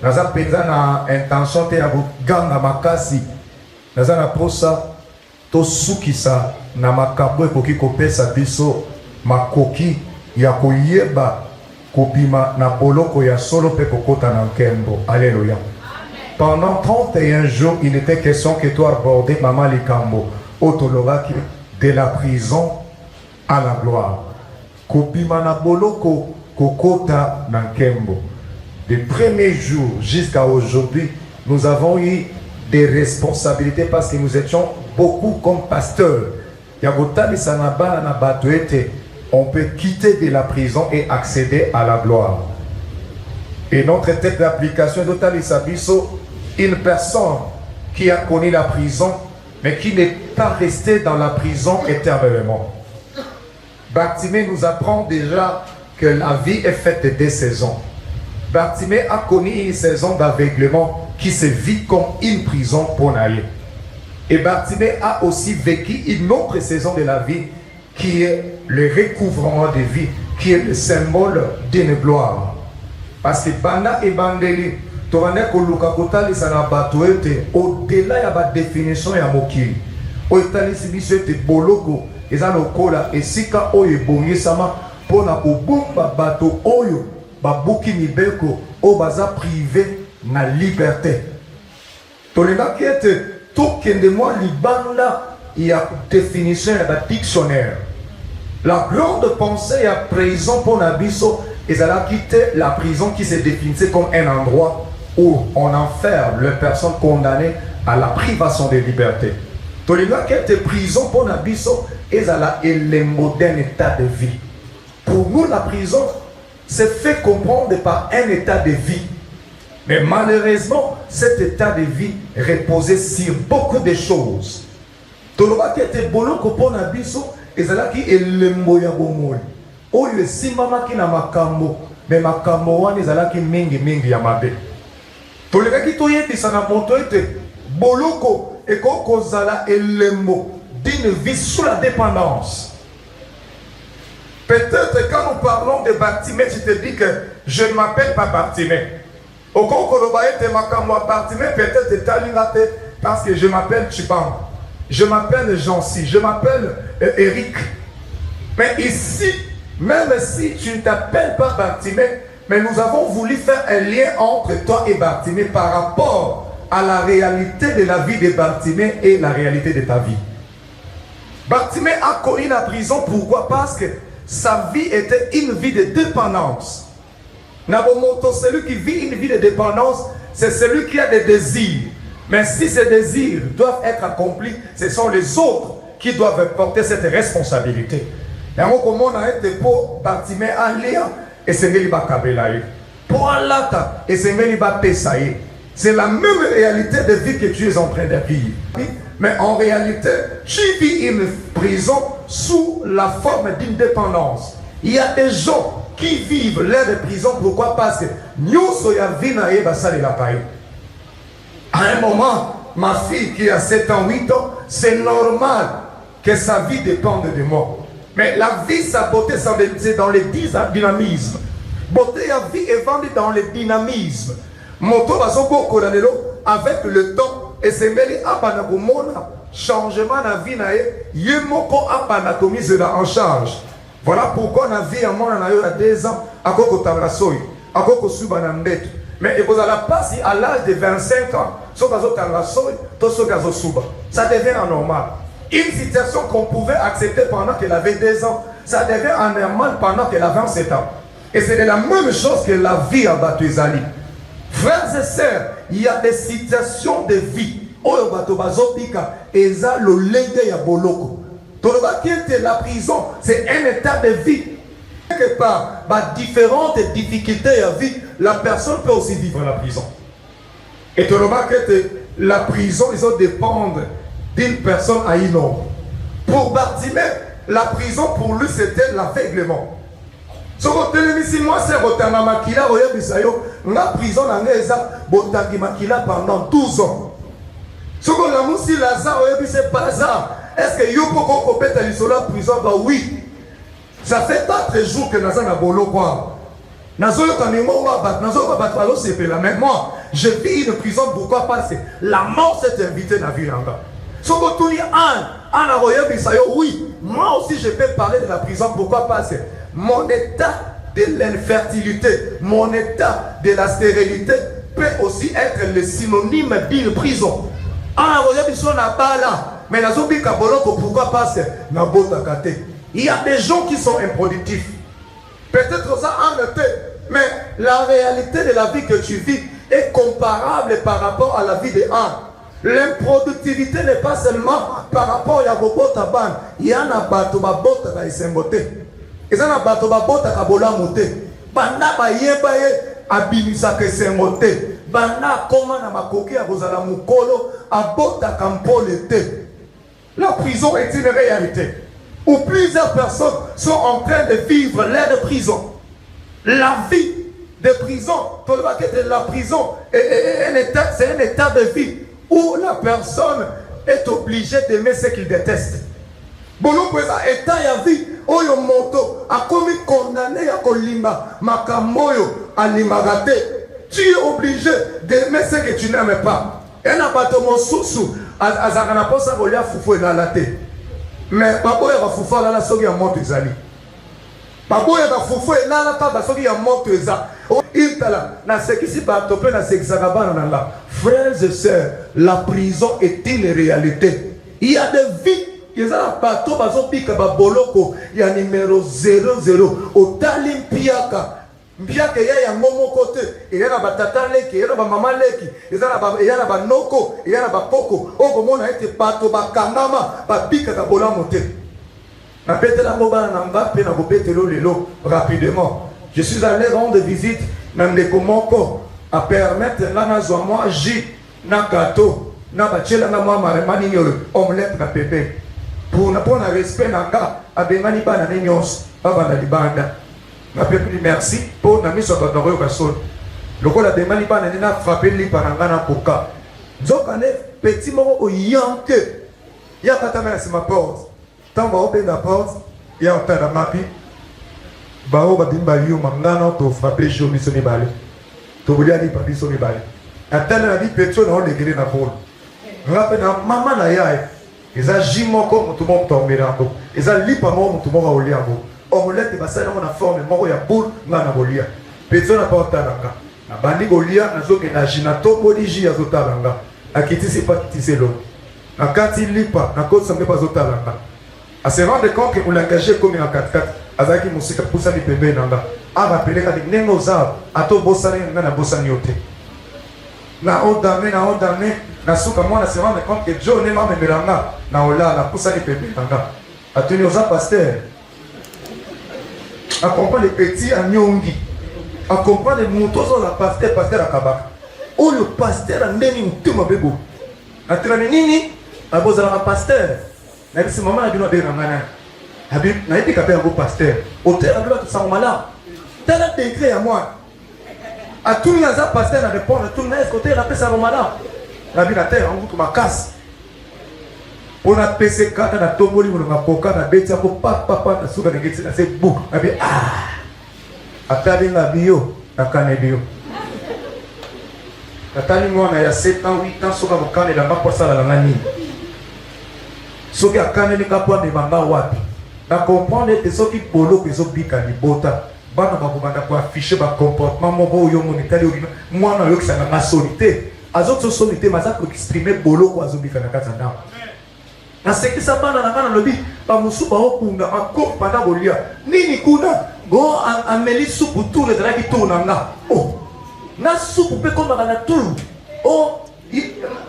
naza penza na intention te ya koganga makasi, naza na posa tosukisa na makambo ekoki kopesa biso makoki ya koyeba kobima na boloko ya solo pe kokota na nkembo. Alléluia. Pendant 31 jours, il était question que tu abordes Maman Likambo, Otoloraki, de la prison à la gloire. Kobima na boloko kokota na nkembo. Des premiers jours jusqu'à aujourd'hui, nous avons eu des responsabilités parce que nous étions beaucoup comme pasteurs. On peut quitter de la prison et accéder à la gloire. Et notre tête d'application est une personne qui a connu la prison, mais qui n'est pas restée dans la prison éternellement. Bartimée nous apprend déjà que la vie est faite de 2 saisons. Bartimée a connu une saison d'aveuglement qui se vit comme une prison pour naïe. Et Bartimée a aussi vécu une autre saison de la vie qui est le recouvrement de vie, qui est le symbole d'une gloire. Parce que Bana et Bandeli, au-delà de la définition de Mokili, au-delà de Boloko, et ça et Sika Oye Bongisama, pour na Obumba Bato Oyo, Babuki Nibeko, Obaza privé na liberté. Tolega qui est tout qui de moi libanda, il y a définition de la dictionnaire. La grande pensée à prison pour Nabiso, ils allaient quitter la prison qui se définissait comme un endroit où on enferme les personnes condamnées à la privation de liberté. Tolega qui était prison pour Nabiso, ils allaient le moderne état de vie. Pour nous, la prison, c'est fait comprendre par un état de vie. Mais malheureusement, cet état de vie reposait sur beaucoup de choses. Toloba qui était boloko pour Nabiso, ezalaki elembo ya bomoi. Oyo esimama ki na makambo, mais makambo wana ezalaki mingi ya mabe. Toloba ki toyebisa na moto ete boloko ekoko zala elembo d'une vie sous la dépendance. Peut-être quand nous parlons de Bartimée, tu te dis que je ne m'appelle pas Bartimée. Au Kokolobaye te makambo Bartimée, peut-être Talingate parce que je m'appelle Chiban. Je m'appelle Jancy, je m'appelle Eric. Mais ici, même si tu ne t'appelles pas Bartimée, mais nous avons voulu faire un lien entre toi et Bartimée par rapport à la réalité de la vie de Bartimée et la réalité de ta vie. Bartimée a connu la prison, pourquoi? Parce que sa vie était une vie de dépendance. Nabomoto, celui qui vit une vie de dépendance, c'est celui qui a des désirs. Mais si ces désirs doivent être accomplis, ce sont les autres qui doivent porter cette responsabilité. Pour Bartimée et pour Alata et c'est la même réalité de vie que tu es en train de vivre. Mais en réalité, tu vis une prison sous la forme d'une dépendance. Il y a des gens qui vivent l'air de prison. Pourquoi? Parce que nous sommes à un moment, ma fille qui a 7 ans, 8 ans, c'est normal que sa vie dépende de moi. Mais la vie, sa beauté, c'est dans le dynamisme. Beauté, la vie est vendue dans le dynamisme. Moto avec le temps, et c'est mêlé à Panakomona, changement de la vie, yemoko à Panakomise en charge. Voilà pourquoi la vie à mon a 2 ans, à Koko Tangasoy, à Koko Subanambet. Mais vous allez passer à l'âge de 25 ans, ça devient anormal. Une situation qu'on pouvait accepter pendant qu'elle avait 2 ans, ça devient anormal pendant qu'elle a 27 ans. Et c'est la même chose que la vie à Batuizali. Frères et sœurs, il y a des situations de vie. La prison, c'est un état de vie. Quelque part, différentes difficultés à vie, la personne peut aussi vivre la prison. Et tu remarques que la prison, ils ont dépendre d'une personne à une autre. Pour Bartimée, la prison pour lui c'était l'aveuglement. Ce que moi c'est Rotana Makila, la prison Makila pendant 12 ans. Ce que la moussi Lazare, c'est pas ça. Est-ce que Yoko Kopet à la prison? Oui. Ça fait 4 jours que nous avons bolo quoi. Mais moi, je vis une prison, pourquoi pas? La mort s'est invitée dans la vie. Oui, moi aussi je peux parler de la prison, pourquoi pas? Mon état de l'infertilité, mon état de la stérilité peut aussi être le synonyme d'une prison. Mais pourquoi pas? Il y a des gens qui sont improductifs. Peut-être ça en été, mais la réalité de la vie que tu vis est comparable par rapport à la vie des ânes. L'improductivité n'est pas seulement par rapport à Bobota Ban. Il y a un bateau Babota qui est semboté. Il y a un bateau Babota qui est bolamoté. Banda Bayebaye Abimisa qui est semboté. Banda Koma na Makoki à Rosala Mukolo Abota Kampolete. La prison est une réalité où plusieurs personnes sont en train de vivre l'air de prison. La vie de prison, la prison, c'est un état de vie où la personne est obligée d'aimer ce qu'il déteste. Bolo kweza état ya vie oyo moto a commis condamné à kolimba makamoyo alimagate. Tu es obligé d'aimer ce que tu n'aimes pas. Et n'a pas de mon sous azakana posa kolia fufu na laté. Mais baboya va fufu la soki ya moto ezali. Baboya va fufu la la ta soki ya moto eza. Intala na sekisi ba topé na sekisaka bana na la. Frères et sœurs, la prison est une réalité. Il y a des vies. Il y a un bateau bazopika baboloko. Il y a numéro 00 au Talimpiaka. Mpiaka ya momo kote. Il y a ba tata leki, il y a ba mama leki, il y a ba noko, il y a ba poko. Oko mona ete bato ba kanama ba pika ka bola mote. Na pete la moba na mbape na bopete lo lelo rapidement. Je suis allé rendre visite même de Komoko à permettre là na zo moi J na gâteau na ba chela na moi maremani nyolo omelette na pepe. Pour na respect na ka abengani bana ne nyos baba na libanda. Je dis merci pour la mise en œuvre de la personne. Le rôle de Manipa n'a pas frappé les parents pour cas. Donc, on est petit mot au yanke. Il y a pas de mal, c'est ma porte. Tant qu'on ouvre la porte, il y a un tas de mapi. Bao badin bayo mangano to frapper chaud misoni balé. To voulait aller par misoni balé. Attends la vie pétro dans les grilles na pôle. Rappelle na maman na yae. Ils a jimoko tout le monde tomber là. Ils a lipa mo tout le monde au liambo. Omelette basala na forme moko ya boule ngana bolia pezo na porta langa na bandi bolia na zoke na jinato bodiji ya zotalanga akiti c'est pas tiselo na kati lipa na kosa mpe pas zotalanga a se rendre compte que on l'engagé comme en 4x4 azaki musika pusa ni pembe nanga a rappeler ka nengo za ato bosani ngana bosani yote na ondame na suka mwana se rendre compte que Joe ne m'a melanga na ola na pusa ni pembe nanga atuni oza pasteur. À comprendre les petits à Nyongi, à comprendre les moutons à pasteur à Kabak. Oh, le pasteur a neni tout ma bébé. À Tranini, à Bozala pasteur. N'a pas ce moment à Dino de Ramana. Habib n'a été capé un beau pasteur. Au terre de l'autre sans malade. Tel a décret à moi. À tout le monde, pasteur a répondu à tout le monde. Côté, il a fait sa malade. La vie de la terre, en route, ma casse. On a PC quand on a tombé on a poka na beti ako papa na suka ngeti na c'est bou abi atali na bio na kanebio atali ngona ya 7 ans 8 ans suka mokane la mpa sala la ngani soki akane ni kapwa de manga wapi na comprendre que soki polo que bika ni bota bana ba kubanda ko afficher ba comportement moko yo monitali mwana yo kisanga na solité azotso solité mazako exprimer bolo ko azobika na katanda. Na seki sabana na kana lobi pa musuba okunda akop panda bolia nini kuna go ameli supu tour de la ki tourna nga oh na supu pe komba na tour oh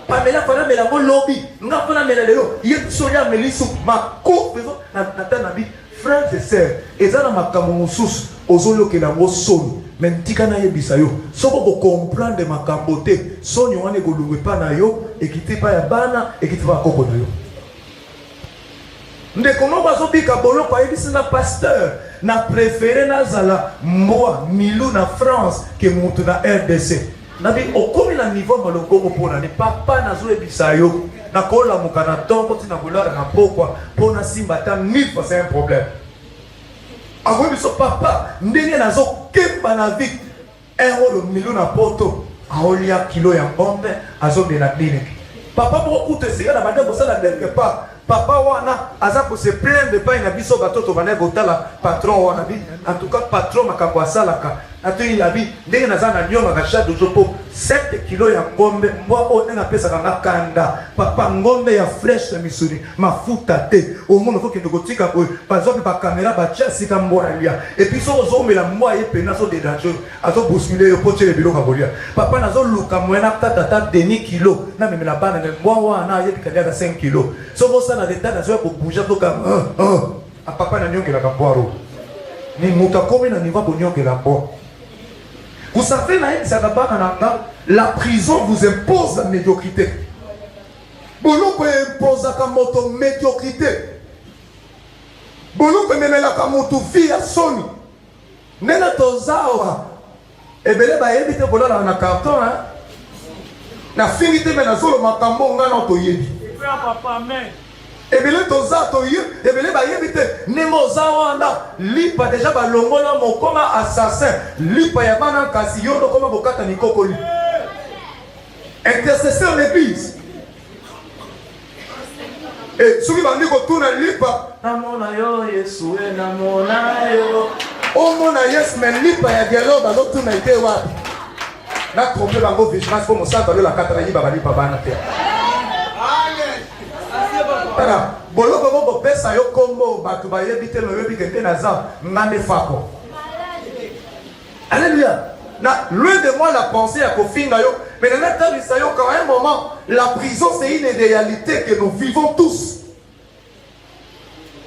pamela fana mela ngo lobi nga fana mela lelo ye soya ameli supu ma ko peso na tana bi frères et sœurs ezana makambo mususu ozolo ke na ngo solo mentika na yebisa yo soko ko comprendre makambo te sonyo wane ko lungwe pa na yo ekite pa ya bana ekite pa koko na yo. Ndekono bazobika boloko ayebisi na pasteur na préféré nazala moi milou na France que mutu na RDC nabi okomi na niveau malongo pona ne papa nazoyebisa yo na kola mukana tongo tina kolara na pokwa pona simba ta 1000 fois c'est un problème akoyebiso papa ndenge nazo kemba na vie un million na poto aolia kilo ya ngombe azombe na clinique papa pour coûter c'est na bande bosala quelque part papa wana aza ko se plaindre pas na biso batoto bana botala patron wana bi en tout cas patron makambo asalaka atui la bi ndenge nazana nyonga ka chaque jour pour 7 kilo ya ngombe mwa o na pesa kanga kanda papa ngombe ya flèche misuri mafuta te au monde faut que tu kotika ko par exemple pa caméra ba chasi ka mbona lia et puis so ozomela mwa ye pena so de danger azo bousculer yo poche le biloko bolia papa nazo luka mwena tata deni kilo na memela bana ne mwa wana ye bikalia 5 kilo so bosa na l'état nazo ko bouger to ka a papa na nyongela ka boiro ni muta komi na niveau ko nyongela bo. Vous savez, la prison vous impose la médiocrité. Boloko impose la médiocrité. Boloko memela la vie à soni. Nena tozawa. Ebele ba yebite bola na carton hein. Na finité mena solo makambo ngana to yebi. Papa amen. Ebele toza to ye, ebele ba yebite nemo zawanda lipa déjà ba longola mokoma assassin lipa ya bana kasi yodo koma bokata nikokoli intercesseur l'église et soki bandi ko tuna lipa namona yo Yesu namona yo o mona yes men lipa ya dialogue ba tuna ite wapi na tromper bango vigilance pour mosaka lo la katana yiba ba lipa bana te. Boloko boko pesa yo kombo batu ba yebite no yebite te naza ngane fako. Alléluia. Na loin de moi la pensée à kofinga yo, mais dans notre temps yo quand un moment la prison c'est une réalité que nous vivons tous.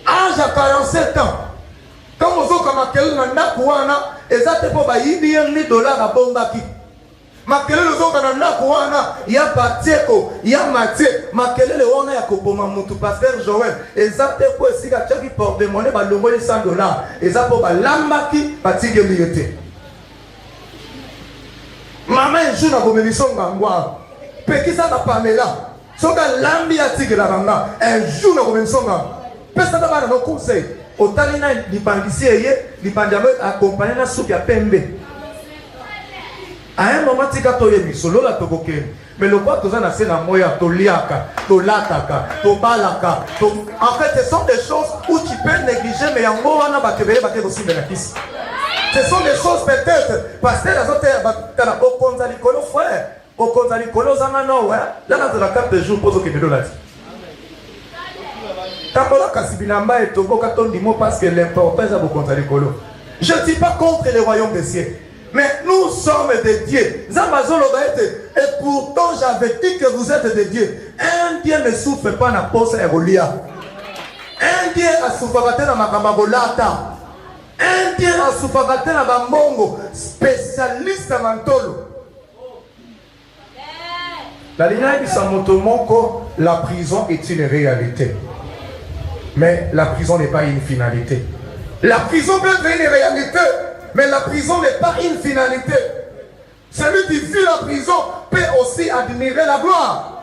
Âge à 47 ans. Quand on zo kama kelu na ndaku wana ezate po ba yibi $1 à bombaki. Makelele zoka na ndako wana ya bateko ya matie makelele wana ya kopoma mutu pasteur Joël ezate ko esika chaki porte monnaie ba longoli $100 ezapo ba lambaki batige liyete mama ejour na komemisonga ngwa pekisa na Pamela soka lambi ya tige la banga un jour na komemisonga pesa da bana no conseil otali na lipangisie ye lipandiamo accompagner na soupe ya pembe. À un moment, tu as dit solo la toboke. Mais le quoi, tu as dit na moya, to liaka, to lataka, to balaka. En fait, ce sont des choses où tu peux négliger, mais en gros, on a battu aussi de la kiss. Ce sont des choses peut-être parce que les autres, tu as au konzalikolo frère, au konzalikolo zamano, ouais. Là, dans la carte de jour, pose au Québec là. Tabola kasibilamba et tobo katon dimo parce que l'importance est au konzalikolo. Je ne dis pas contre les royaumes des cieux. Mais nous sommes des dieux. Et pourtant j'avais dit que vous êtes des dieux. Un Dieu ne souffre pas na poste erolia. Un Dieu a souffert na makamagolata. Un Dieu a souffert na bambongo. Spécialiste mantolo. La ligne de Samotomoko, la prison est une réalité. Mais la prison n'est pas une finalité. La prison peut être une réalité. Mais la prison n'est pas une finalité. Celui qui vit la prison peut aussi admirer la gloire.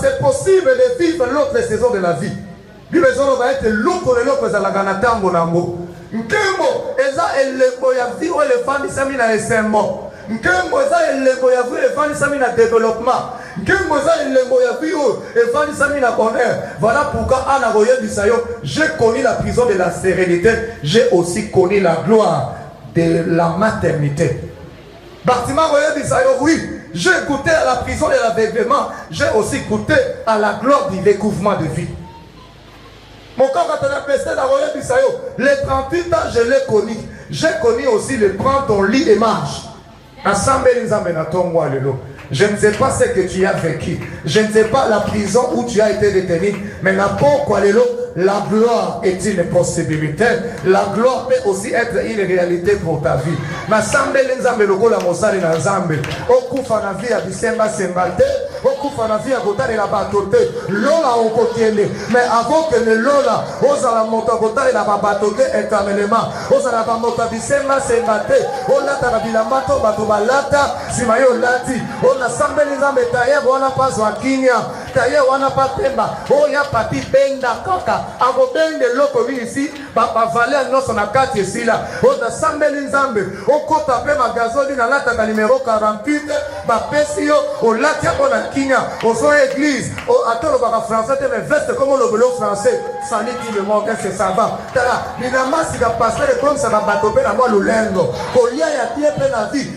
C'est possible de vivre l'autre saison de la vie. Lui, besoin va être l'autre et l'autre, c'est la ganatango nango. Nkembo, eza eleko ya vie ou elefant sami na esembo. Nkembo, eza eleko ya vie elefant sami na développement. Nkembo, eza eleko ya vie ou elefant sami na bonheur. Voilà pourquoi Anna Royer Bisayo, j'ai connu la prison de la sérénité, j'ai aussi connu la gloire de la maternité. Bâtiment Royer Bisayo, oui, j'ai goûté à la prison de l'aveuglement, j'ai aussi goûté à la gloire du découvrement de vie. Mon corps a été dans Royer Bisayo. Les 38 ans, je l'ai connu. J'ai connu aussi le prends ton lit et marche. Je ne sais pas ce que tu as vécu. Je ne sais pas la prison où tu as été détenu. Mais n'importe quoi, la gloire est une possibilité. La gloire peut aussi être une réalité pour ta vie. Mais avant que le Lola, osala motokota et la babatoke éternellement, osala bamota bisemba sembate, olata na bilamato bato balata, simayo lati, ona sambeli nzambe taye bona paswa kinya, taye wana patemba oya papi benda kaka akobende loko ici bavale nyonso na kati esila oza sambeli nzambe okota mpe magazoli nalataka numero 48 bapesi yo olati yango na kinya ozoya église ata olobaka français te mais veste comme olobelo français sani ti le monde que ça va tala minamasika pasteur ekomisa babato mpe na mwa lolendo kolia ya tie mpe na vie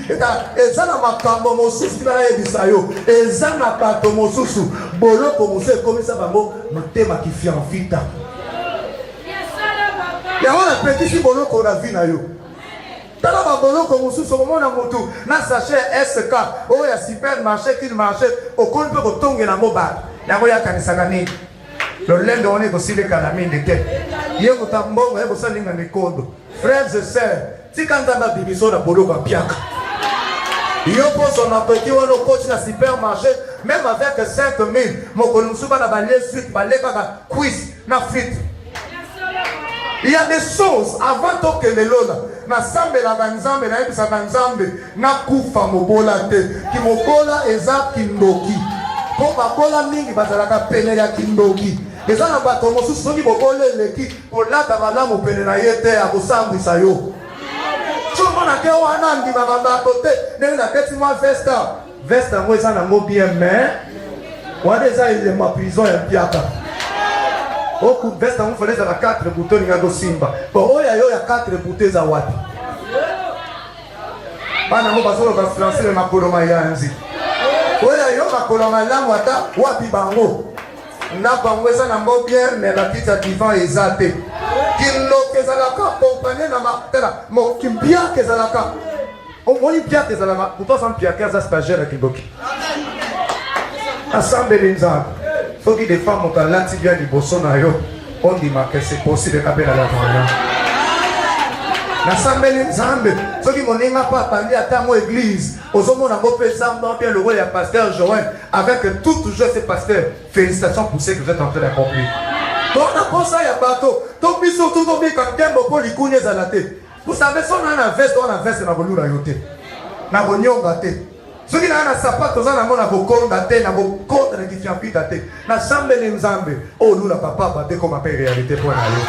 eza na makambo mosusu tina nayebisa yo eza na bato mosusu boloko mosusu ekomisa bango motema kifianfita yango napekisi boloko na vie na yo tala baboloko mosusu okomona motu na sachet sk oyo ya supermarché kini marché okoni mpe kotongela ngo bato yango yakanisaka nini lolendo wana ekosilekana mingi te ye moto mbongo ekosalinga mikondo frères et sœurs tika nzambe abibiso na boloko apiaka yo poso na peti wana okoti na supermarché même avec 5000 mokolo mosusu bana balie suite balekaka cuisse na frite. Il y a des choses avant que les lola na sambe la banzambe na ebisa banzambe na kufa mobola te ki mobola eza kindoki po babola mingi bazalaka pene ya kindoki eza na bato mosusu soki bobola eleki kolata malamu pene na ye te akosambwisa yo chomona ke wana ndimaka bato te ndenge na peti mwa veste yango eza nango bien mais wana eza elema prison ya mpiaka oku veste yango fale ezala 4 bouton ninga kosimba po oyo yo ya 4 bouton eza wapi bana ngo bazoloba français makolo mayanzi oyo yo makolo malamu ata wapi bango na bango eza na mbo bien mais la petite divan eza te kindoki ezalaka kompane na matela kimpiaka ezalaka omoni mpiaka ezalaka kutosa mpiaka aza stagiaire ya kindoki asambeli nzambe soki des femmes moto alati bien liboso na yo ondimaka c'est possible kabela la voya nasambeli nzambe soki moninga mpo apandi ata mo église ozomona ngo mpe nzambe bien le rôle ya pasteur Joël avec tout toujours ces pasteurs félicitations pour ce que vous êtes en train d'accomplir tona posa ya bato to biso tout tobika nkembo mpo likuni ezala te vous savez so na veste na kolula yo te na konyonga te soki na sapato oza nango na kokonda te na kokonda na kifiampita te nasambeli nzambe oyo olulaka papa te koma mpe réalité mpo na yo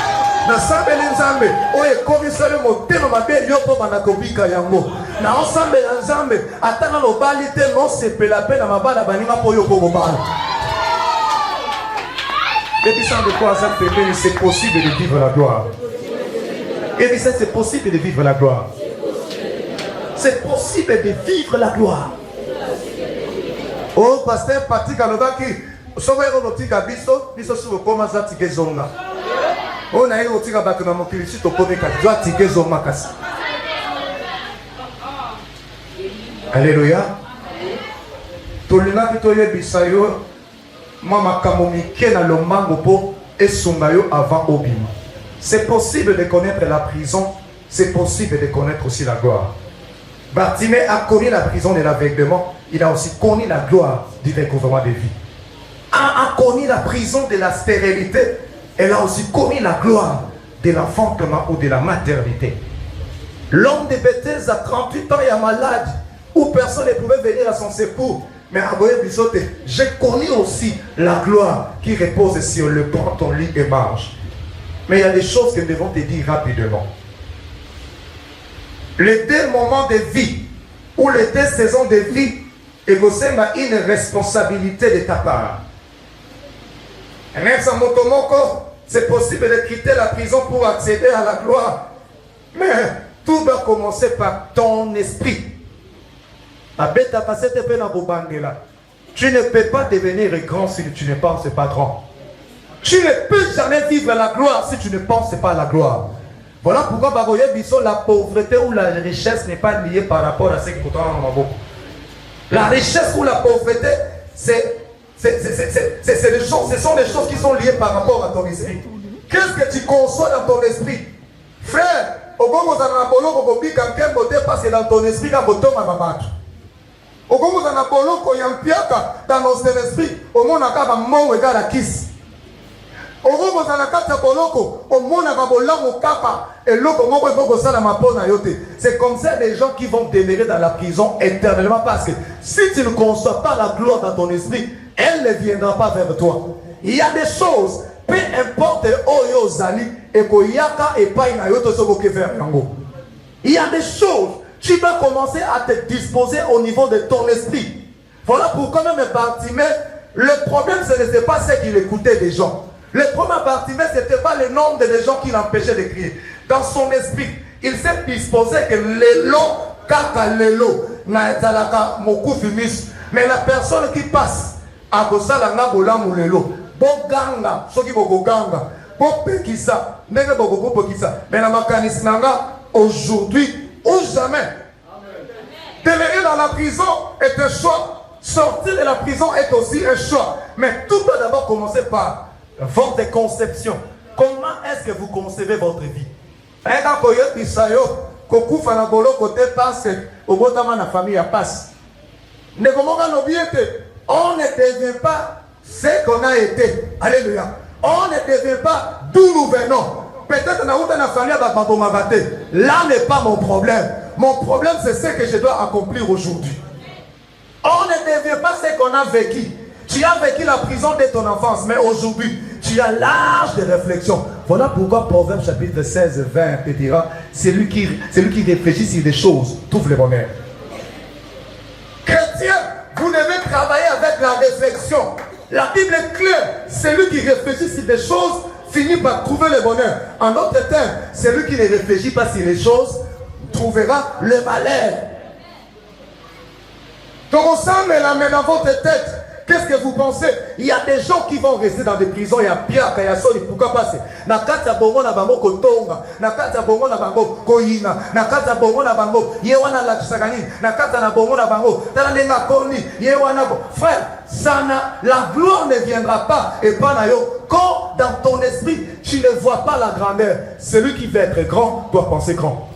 nasambeli nzambe oyo ekomisali motema mabe yo mpo bana kobika yango naosambela nzambe ata na lobali te nosepela mpe na mabala baninga mpo yo mpo kobala ebisa de quoi ça fait c'est possible de vivre la gloire ebisa c'est possible de vivre la gloire c'est possible de vivre la gloire. Oh, pasteur Patrick alobaki soko eko kotika biso siko koma za tike zonga. Oh na eko kotika bato na mokili si tokomi kati doit tike zonga kasi. Alléluia. Tolina bito yebisa yo mama kamomike na lombango po esunga yo avant obima. C'est possible de connaître la prison, c'est possible de connaître aussi la gloire. Bartimée a connu la prison de l'aveuglement, il a aussi connu la gloire du recouvrement de vie. A connu la prison de la stérilité, elle a aussi connu la gloire de l'enfantement ou de la maternité. L'homme de Bethesda, à 38 ans, est malade, où personne ne pouvait venir à son secours. Mais à Bisote, j'ai connu aussi la gloire qui repose sur le prends ton lit et marche. Mais il y a des choses que nous devons te dire rapidement. Les 2 moments de vie ou les 2 saisons de vie, a une responsabilité de ta part. C'est possible de quitter la prison pour accéder à la gloire. Mais tout doit commencer par ton esprit. Tu ne peux pas devenir grand si tu ne penses pas grand. Tu ne peux jamais vivre la gloire si tu ne penses pas à la gloire. Voilà pourquoi la pauvreté ou la richesse n'est pas liée par rapport à ce qui pourtant dans ma bouche. La richesse ou la pauvreté, ce sont des choses qui sont liées par rapport à ton esprit. Qu'est-ce que tu conçois dans ton esprit? Frère, parce que dans ton esprit, dans ton esprit, au monde a kiss. C'est comme ça les gens qui vont demeurer dans la prison éternellement, parce que si tu ne conçois pas la gloire dans ton esprit, elle ne viendra pas vers toi. Il y a des choses, peu importe Oyo Zali, et Koyaka et Paina Yoto Soboke vers Yango. Il y a des choses, tu vas commencer à te disposer au niveau de ton esprit. Voilà pourquoi même Bartimée, le problème ce n'était pas ce qu'il écoutait des gens. Le problème Bartimée, ce n'était pas le nombre de gens qui l'empêchaient de crier. Dans son esprit, il s'est disposé que l'élo, kaka l'élo, naetalaka moku fimis. Mais la personne qui passe, à kosala nga bolamu l'élo, boganga, soki boganga, bopekisa, nenge bogopokisa. Mais la mécanisme nanga, aujourd'hui ou jamais. Demeurer dans la prison est un choix. Sortir de la prison est aussi un choix. Mais tout doit d'abord commencer par votre conception. Comment est-ce que vous concevez votre vie? On ne devient pas ce qu'on a été. Alléluia. On ne devient pas d'où nous venons. Peut-être là n'est pas mon problème. Mon problème, c'est ce que je dois accomplir aujourd'hui. On ne devient pas ce qu'on a vécu. Tu as vécu la prison de ton enfance, mais aujourd'hui, tu as l'âge de réflexion. Voilà pourquoi Proverbe chapitre 16, 20 te dira, celui qui réfléchit sur des choses trouve le bonheur. Chrétien, vous devez travailler avec la réflexion. La Bible est claire. Celui qui réfléchit sur des choses finit par trouver le bonheur. En d'autres termes, celui qui ne réfléchit pas sur les choses trouvera le malheur. Donc on s'en met la main dans votre tête. Qu'est-ce que vous pensez? Il y a des gens qui vont rester dans des prisons. Il y a Pierre, il y a Soli. Pourquoi passer? Nakata bongo na bango kotonga. Nakata bongo na bango koina. Nakata bongo na bango yewana la tsagani. Nakata na bongo na bango talenga koni yewana bo. Frère, la gloire ne viendra pas et pas na yo. Quand dans ton esprit tu ne vois pas la grandeur, celui qui veut être grand doit penser grand.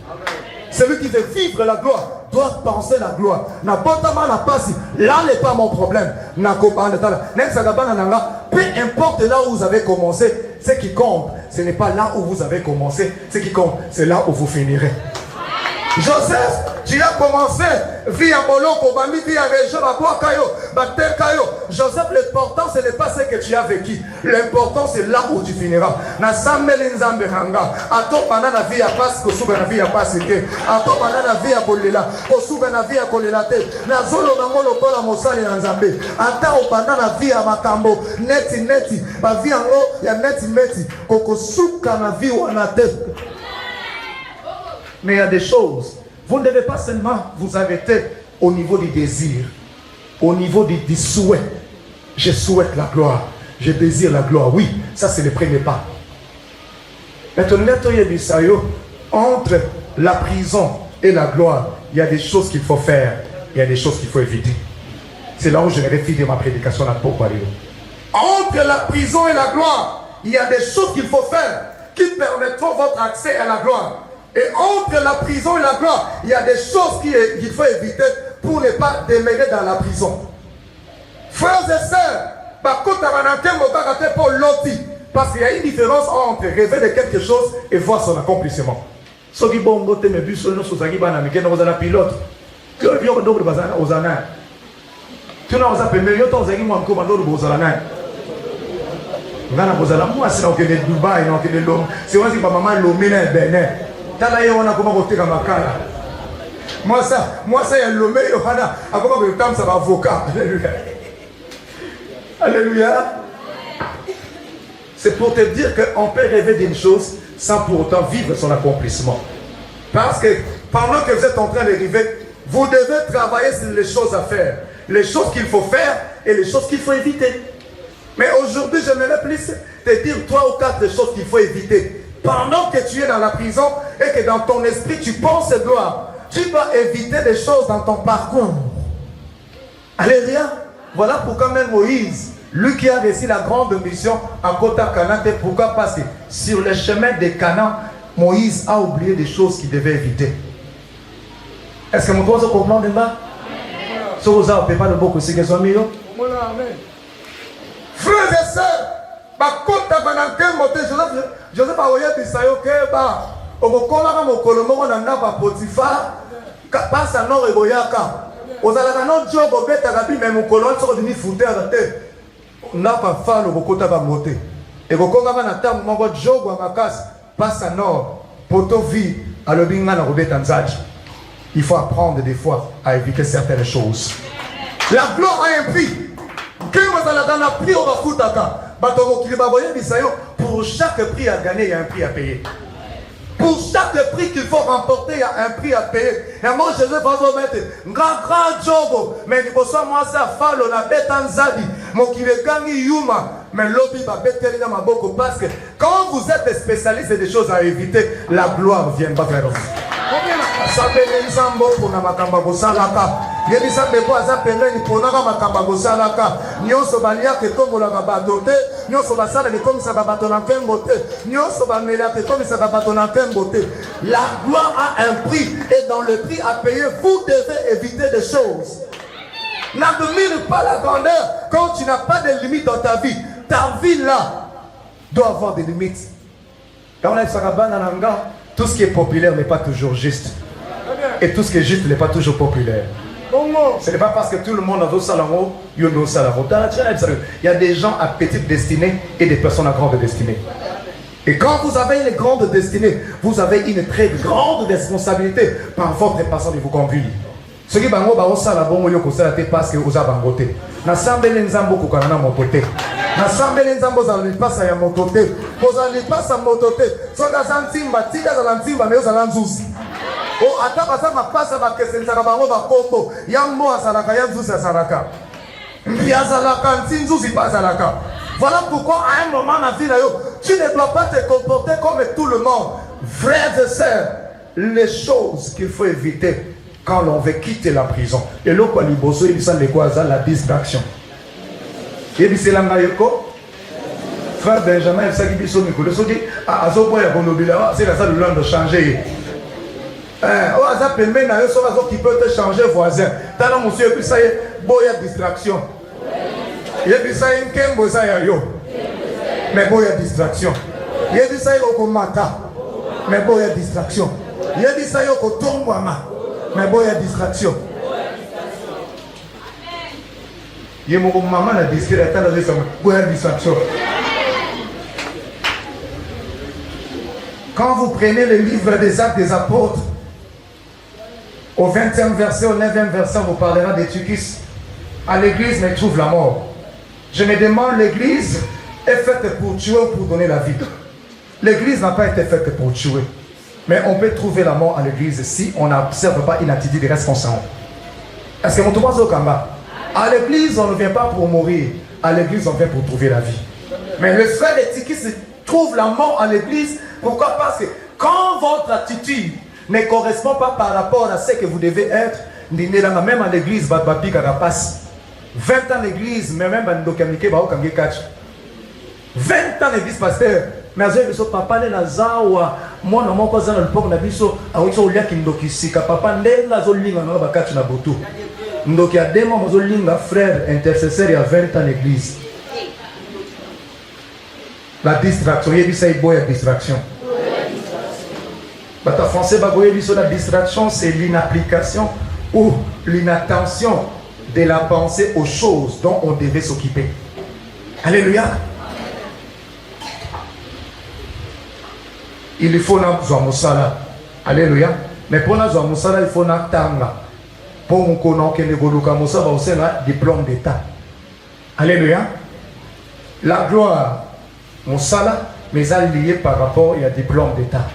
Celui qui veut vivre la gloire doit penser la gloire. Là n'est pas mon problème. Peu importe là où vous avez commencé, ce qui compte, ce n'est pas là où vous avez commencé. Ce qui compte, c'est là où vous finirez. Joseph, tu as commencé vie à Moloko, vie à Région, à Boakayo, Baterkayo. Joseph, l'important ce n'est pas ce que tu as vécu. L'important c'est là où tu finiras. Na Samuel Nzamberanga, ato banana vie à passe, kosuba na vie à passe ke. Ato banana vie à kolela, kosuba na vie à kolela te. Na zolo ngolo kola mosali na Nzambe. Ata o banana vie à makambo, neti, ba vie ngo ya neti, kokosuka na vie wana te. Mais il y a des choses, vous ne devez pas seulement vous arrêter au niveau du désir, au niveau du souhait. Je souhaite la gloire, je désire la gloire. Oui, ça c'est le premier pas. Maintenant, entre la prison et la gloire, il y a des choses qu'il faut faire, il y a des choses qu'il faut éviter. C'est là où je vais finir ma prédication là pour parler. Entre la prison et la gloire, il y a des choses qu'il faut faire qui permettront votre accès à la gloire. Et entre la prison et la gloire, il y a des choses qu'il faut éviter pour ne pas demeurer dans la prison. Frères et sœurs, parce qu'il y a une différence entre rêver de quelque chose et voir son accomplissement. Ce qui est bon, c'est que vous avez un pilote. Tu as vu que vous avez un tu n'as pas permis de vous avez un commandant de vous avez moi, c'est dans le Dubaï, dans le Lom. C'est vrai que maman Lomé est Bénin. Moi ça, il y a l'homme, il y a un avocat. Alléluia. Alléluia. C'est pour te dire qu'on peut rêver d'une chose sans pour autant vivre son accomplissement. Parce que pendant que vous êtes en train de rêver, vous devez travailler sur les choses à faire. Les choses qu'il faut faire et les choses qu'il faut éviter. Mais aujourd'hui, j'aimerais plus te dire 3 ou 4 choses qu'il faut éviter. Pendant que tu es dans la prison et que dans ton esprit tu penses gloire, tu dois éviter des choses dans ton parcours. Alléluia. Voilà pourquoi même Moïse, lui qui a réussi la grande mission à Kota Canaan, pourquoi? Parce que sur le chemin de Canaan, Moïse a oublié des choses qu'il devait éviter. Est-ce que mon toit se comprend de là? Si vous n'avez pas de beaucoup, c'est que ce soit mieux. Frères et sœurs, Joseph a oublié de savoir que okokola mokolo moko na ndaba Potiphar pasa no reboyaka ozalaka no job obetaka bi même mokolo nsoko dini futer te n'a pas fait le bokota ba moté et bokonga na tam moko jogo amakas passe à nord poto vie à le binga na robeta nzaji. Il faut apprendre des fois à éviter certaines choses. La gloire a un prix. Que vous allez dans la prix au bafutaka batoko kiliba boye bisayo pour chaque prix à gagner il y a un prix à payer. Pour chaque prix qu'il faut remporter, il y a un prix à payer. Et moi, je vais vous mettre un grand job. Mais il faut moi ça faire la bête en zadi. Mon qui est gagné yuma. Mais l'objet va bête dans ma bouche parce que quand vous êtes spécialiste des choses à éviter, la gloire vient pas vers vous. Ça peut être un bon pour la makamba bosalaka. Il y a des gens qui ont pour la makamba bosalaka. Nous sommes allés à comme la babadote. Nous sommes allés comme ça babaton en beauté. Nous sommes allés comme ça babaton en beauté. La gloire a un prix et dans le prix à payer, vous devez éviter des choses. N'admire pas la grandeur quand tu n'as pas de limites dans ta vie. Ta vie là doit avoir des limites. Quand on a tout ce qui est populaire n'est pas toujours juste. Et tout ce qui est juste n'est pas toujours populaire. Ce n'est pas parce que tout le monde a dos salamo, il y a des gens à petite destinée et des personnes à grande destinée. Et quand vous avez une grande destinée, vous avez une très grande responsabilité par votre façon de vous conduire. Ce qui est bon, c'est parce que vous avez un côté. N'assemblez nzambo kukana motote. N'assemblez nzambo za lipasa ya motote. Poza lipasa motote. Soka santimba tika za lantimba meyo za lanzusi. O ataka sa mapasa ba kesensaka bango ba kombo. Yambo asalaka ya nzusi asalaka. Mbia salaka nzinzusi pasalaka. Voilà pourquoi à un moment dans la vie, tu ne dois pas te comporter comme tout le monde. Frères et sœurs, les choses qu'il faut éviter quand l'on veut quitter la prison. Et l'autre, il y a la distraction. Et puis c'est la maïko. Frère Benjamin, il s'agit de son micro. Il dit, c'est la salle de l'homme de changer. Qui peut te changer voisin. T'as monsieur, et puis ça y est, il y a distraction. Il y a dit ça, il y a mais bon, il y a distraction. Il y a dit ça, il y a mais bon, il y a distraction. Il y a dit ça, il y a mais bon, il y a distraction. Il y a mon maman a dit qu'il y a distraction. Quand vous prenez le livre des Actes des Apôtres, au 20e verset, au 9e verset, on vous parlera des Tukis. À l'église, mais trouve la mort. Je me demande, l'église est faite pour tuer ou pour donner la vie? L'église n'a pas été faite pour tuer. Mais on peut trouver la mort à l'église si on n'observe pas une attitude responsable. Est-ce que mon tour au Kamba? À l'église, on ne vient pas pour mourir. À l'église, on vient pour trouver la vie. Mais le frère de Tikis trouve la mort à l'église. Pourquoi? Parce que quand votre attitude ne correspond pas par rapport à ce que vous devez être, même à l'église, votre papi passe. 20 ans d'église, mais même dans 20 ans d'église, pasteur. Mais je papa ne nazawa moi non moi na l'époque na biso awiso olia kindoki sika papa ndenga zolinga na bakati na botu ndoki ya demo mozolinga frère intercesseur ya 20 ans d'église. La distraction, il y a boya distraction. Bata français bagoye biso la distraction, c'est l'inapplication ou l'inattention de la pensée aux choses dont on devait s'occuper. Alléluia. Il faut na musala. Alléluia. Mais pour na musala, il faut na tanga. Pour qu'on connaisse que les goluka musala aussi na diplôme d'état. Alléluia. La gloire musala, mais elle liée par rapport à diplôme d'état.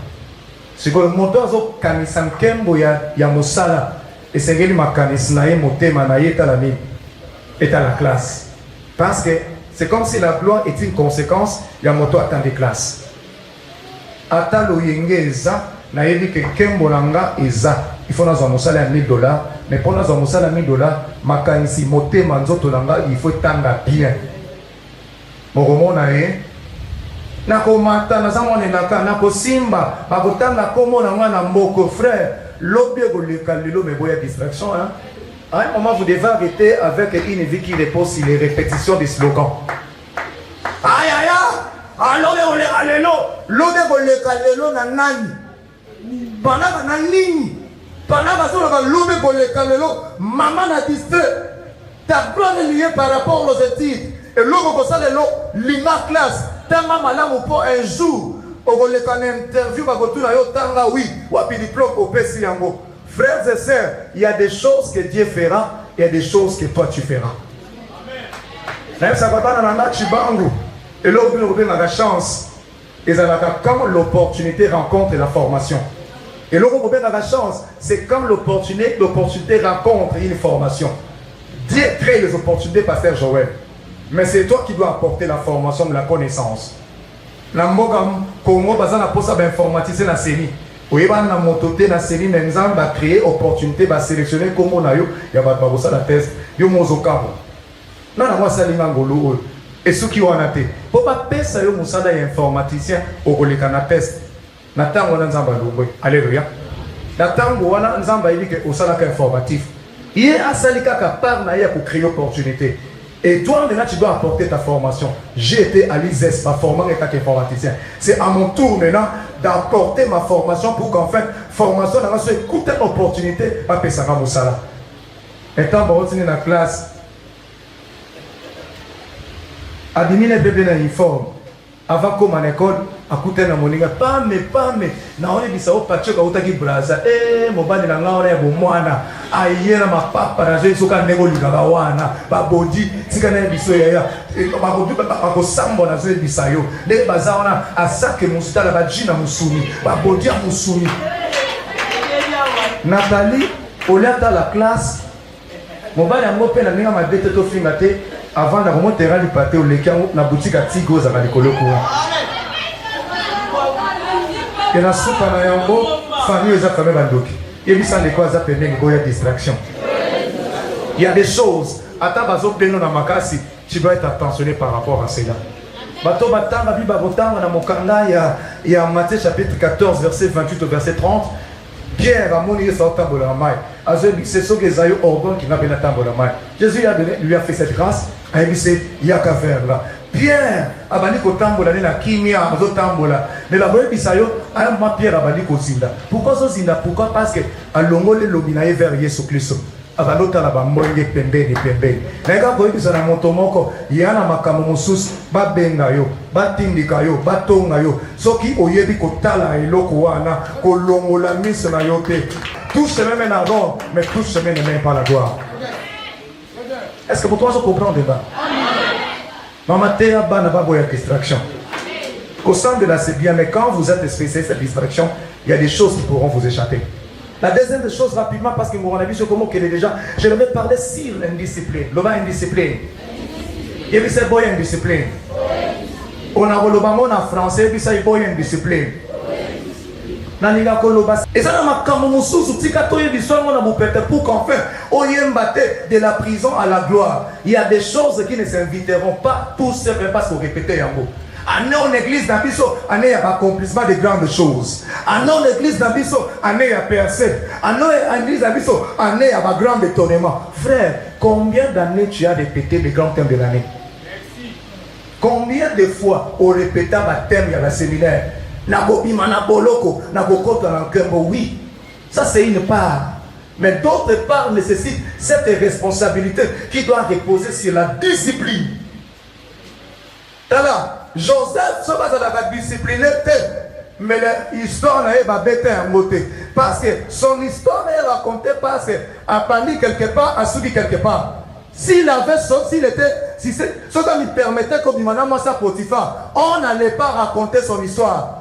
C'est que le moteur zo kanisan kembo ya musala. Et c'est que ma kanisnae motema na yeta la mine est à la classe. Parce que c'est comme si la gloire est une conséquence. Ya moto attend des classes. Ata lo yenge eza na yebi ke kembo nanga eza il faut nazo musala ya $1000 mais pour nazo musala $1000 makanisi motema nzoto nanga il faut tanga bien mokomona ye nakomata nazamonelaka nakosimba bakotanga komo na mwana mboko frère lobi ekoleka lelo mais boya distraction hein. À un moment vous devez arrêter avec une vie qui repose sur les répétitions des slogans. Aïe aïe aïe. Alors on les allélo, l'ode boleka lelo na nani. Bana na nini. Bana baso na l'ode boleka lelo, maman a dit ta gloire est liée par rapport aux études. Et l'autre, ça, l'ima classe, tanga malamu pour un jour, au lieu qu'en interview, oui, ou à diplôme au Pessiango. Frères et sœurs, il y a des choses que Dieu fera, il y a des choses que toi tu feras. Amen. Ça va pas dans la chibangu. Et l'autre, on a la chance. Et quand l'opportunité rencontre la formation. Et l'autre, on a la chance, c'est quand l'opportunité rencontre une formation. Dieu crée les opportunités, Pasteur Joël. Mais c'est toi qui dois apporter la formation de la connaissance. La mbogam Congo bazana posa ba informatiser la série. Oyeba na mototé na série nenzam ba créer opportunité ba sélectionner Congo na yo ya ba bosa la test yo mozokabo. Na moi salinga ngolo et ceux qui wana te. Po ba pesa yo musala ya informaticien okoleka na test. Na tango na nzamba lobwe. Alléluia. Na tango wana nzamba ili ke osala ka informatif. Il est asalika ka par na ya pour créer opportunité. Et toi, maintenant, tu dois apporter ta formation. J'ai été à l'ISES, ma formation en tant qu'informaticien. C'est à mon tour maintenant d'apporter ma formation pour qu'en fait, formation, dans la écoute une opportunité, pas payer ça à Moussala. Étant bon, dans la classe, à 10 000 bébés dans l'uniforme, avant comme à l'école, à côté de la moninga, pas mais, na on est dit ça au patché quand on t'a dit braza, mon bande na ngao na bon moana, aïe na ma papa na j'ai soka nego ligaga wana, ba body, tika na biso ya, ba body ba ko sambo na j'ai bisayo, les baza wana asake musta la bajina musumi, ba body a musumi. Nathalie, au lieu dans la classe, mon bande a mopé na ninga ma bête to fingate, avant de remonter à l'ipate au leka na boutique à Tigo za balikolo ko. Et la soupe à Nayambo, famille est quand même bandoki. Et puis ça, les quoi, ça permet de distraction. Il y a des choses, à ta base, tu dois être attentionné par rapport à cela. Bato batanga biba botanga na mokanda il y a Matthieu chapitre 14 verset 28 au verset 30. Pierre a moni sa tambola mai. C'est ce que Zayo ordonne qui n'a pas la tambola mai. Jésus lui a fait cette grâce. A dit il y a qu'à faire là. Pierre abali ko tambola na kimia azo tambola. Mais la boye bisayo a Pierre abali ko zinda. Pourquoi so zinda? Pourquoi? Parce que alongole lobinaye vers Yesu Christ. Abalota la bamoye pembeni. Nega boye bisana moto moko yana makambo mosusu ba benga yo, ba tindika yo, ba tonga yo. Soki oyebi ko tala eloko wana ko longola miso na yo te. Tout se met en rond, mais tout se met même pas la gloire. Est-ce que pour toi, je comprends le débat? Maman, tu as une distraction. Au sein de là, c'est bien, mais quand vous êtes spécialisé cette distraction, il y a des choses qui pourront vous échapper. La deuxième des choses, rapidement, parce que mon ami, je comment qu'elle est déjà, je vais parler sur l'indiscipline. L'oba indiscipline. Et puis c'est boy indiscipline. On a le bamon en français, et puis c'est boy indiscipline. Et ça m'a pour qu'en fait, de la prison à la gloire. Il y a des choses qui ne s'inviteront pas tous simplement parce qu'on répète un mot. En église d'Abisso, on a l'accomplissement de grandes choses. En église d'Abisso, on a percé. En église d'Abisso, on a un grand étonnement. Frère, combien d'années tu as répété les grands thèmes de l'année? Combien de fois on répétait le thème à la séminaire? Oui, ça c'est une part. Mais d'autre part nécessite cette responsabilité qui doit reposer sur la discipline. Là, Joseph, ça va la discipline, mais l'histoire n'a pas été en beauté. Parce que son histoire est racontée parce qu'à Pani quelque part, à Soudi quelque part. S'il avait sorti, si ça lui permettait comme Madame Massa Potiphar, on n'allait pas raconter son histoire.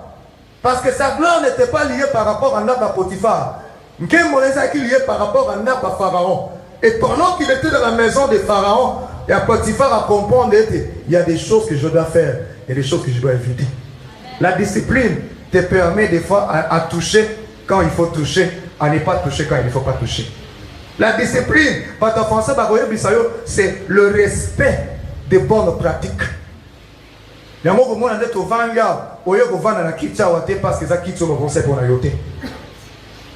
Parce que sa gloire n'était pas liée par rapport à Naba Potiphar. Nkemoleza qui lié par rapport à Naba Pharaon. Et pendant qu'il était dans la maison de Pharaon, il y a Potiphar à comprendre il y a des choses que je dois faire, il y a des choses que je dois éviter. La discipline te permet des fois à toucher quand il faut toucher, à ne pas toucher quand il ne faut pas toucher. La discipline, c'est le respect des bonnes pratiques.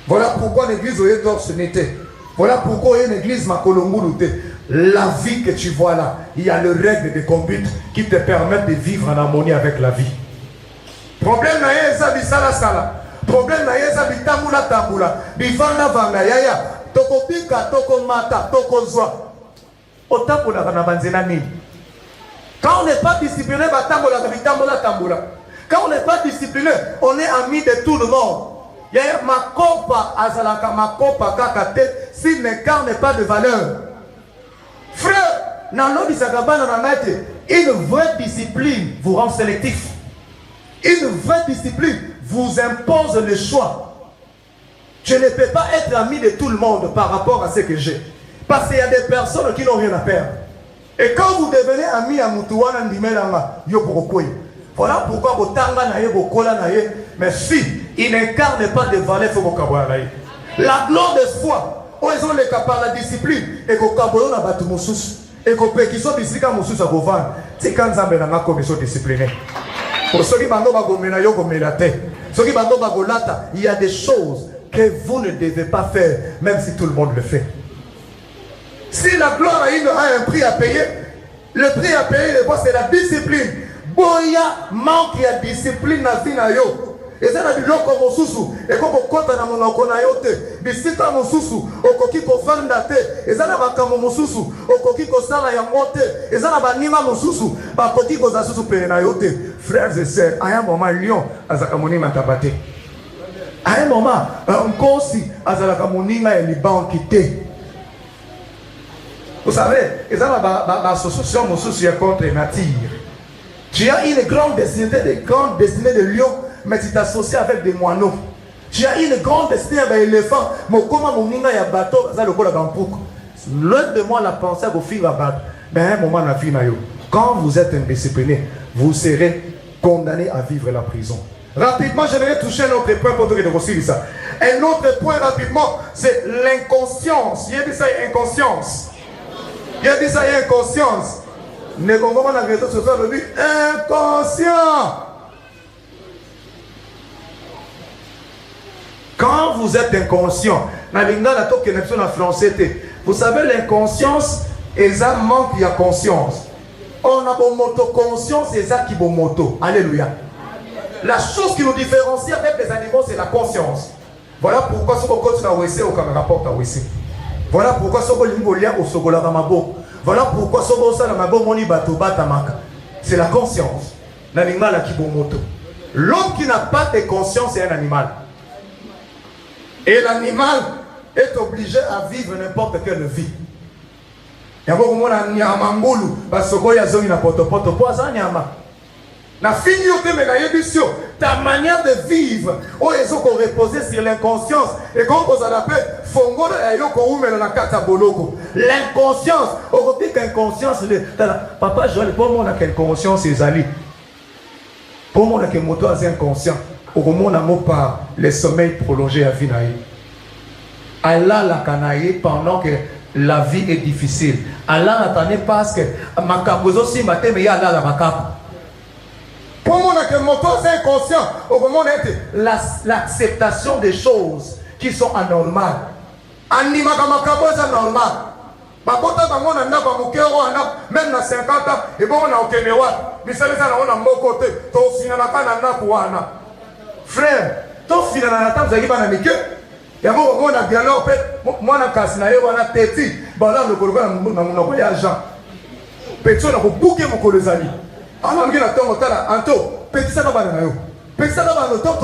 Voilà pourquoi l'église ce n'était. Voilà pourquoi il y a une église la vie que tu vois là, il y a le règle de conduite qui te permettent de vivre en harmonie avec la vie. Problème n'est pas ça. Problème n'est pas tambula. Bivana vanga yaya. Toko pika, toko mata, toko zwa. Otapula kana banzena nini. Quand on n'est pas discipliné, quand on n'est pas discipliné, on est ami de tout le monde. Il y a ma copa, azalaka ma copa kakate, s'il n'incarne pas de valeur. Frère, une vraie discipline vous rend sélectif. Une vraie discipline vous impose le choix. Je ne peux pas être ami de tout le monde par rapport à ce que j'ai. Parce qu'il y a des personnes qui n'ont rien à perdre. Et quand vous devenez ami à Moutouana Ndimelanga, voilà pourquoi vous tangez, mais si il n'incarne pas de valeur, il faut que la gloire de foi, ils ont les capables de la discipline, et que vous avez battu Moussous, et que vous avez discipliné Moussous à Govan, c'est quand vous avez la commission disciplinée. Pour ceux qui il y a des choses que vous ne devez pas faire, même si tout le monde le fait. Si la gloire a un prix à payer, le prix à payer, c'est la discipline. Boya manque de discipline dans la vie. Et ça, c'est biloko mosusu. Et quand on compte dans mon okonayote, bisita mosusu, okoki ko fanda te. Et ça, na bakamo mosusu, okoki ko sala ya mote. Et ça, na banima mosusu, bakoki ko zasusu penayote. Frères et sœurs, à un moment, lion, azakamoni matabate. À un moment, un consi, azakamoni ma liban quitté. Vous savez, et ça, la association mosusu est contre nature. Tu as une grande destinée de lion, mais tu t'associes avec des moineaux. Tu as une grande destinée avec l'éléphant, mais comment mon ninga ya bateau, ça le colle dans le pouc. Loin de moi la pensée à vos filles à battre. Mais à un moment, la vie n'a eu. Quand vous êtes indiscipliné, vous serez condamné à vivre la prison. Rapidement, j'aimerais toucher un autre point pour te dire ça. Un autre point rapidement, c'est l'inconscience. Il y a dit ça, inconscience. Il y a dit ça, inconscience. Ne comprends pas ce soir le but inconscient. Quand vous êtes inconscient, vous savez l'inconscience et ça manque de conscience. On a bon moto conscience et ça qui bon moto. Alléluia. La chose qui nous différencie avec les animaux, c'est la conscience. Voilà pourquoi ce qu'on continue à WC au caméra porte à WC. Voilà pourquoi ce qu'on limbolia au sogola ramabo. Voilà pourquoi c'est la conscience. L'animal qui bon moto. L'homme qui n'a pas de conscience est un animal. Et l'animal est obligé à vivre n'importe quelle vie. Ta manière de vivre, ils ont reposé sur l'inconscience. Et quand vous appelez l'inconscience, on dit qu'inconscience, papa Joël, pour moi, quelle conscience est allée. Pour moi, que moto est inconscient. Au moment où par les sommeils prolongés à Finaï. Allah la canaille pendant que la vie est difficile. Allah n'attendait pas que ma cabozo si matin, mais il y a Allah la macabre. Pour moi, que mon corps est inconscient, au moment où l'acceptation des choses qui sont anormales. Anima kamakabo est anormal. Bakota bango na ndako mukero ana même na 50 ans et bon on a okenewa. Misali sana on a mokote to finana kana ndako wana. Frère, to finana na tabu zakiba na mike. Yango on a dialogue pe mwana kasi na yo wana teti. Bala le koloka na munoko ya Jean. Petso na ko buke mokolo zali. Alors, on a un taux, petit ça va dans petit ça va dans le temps,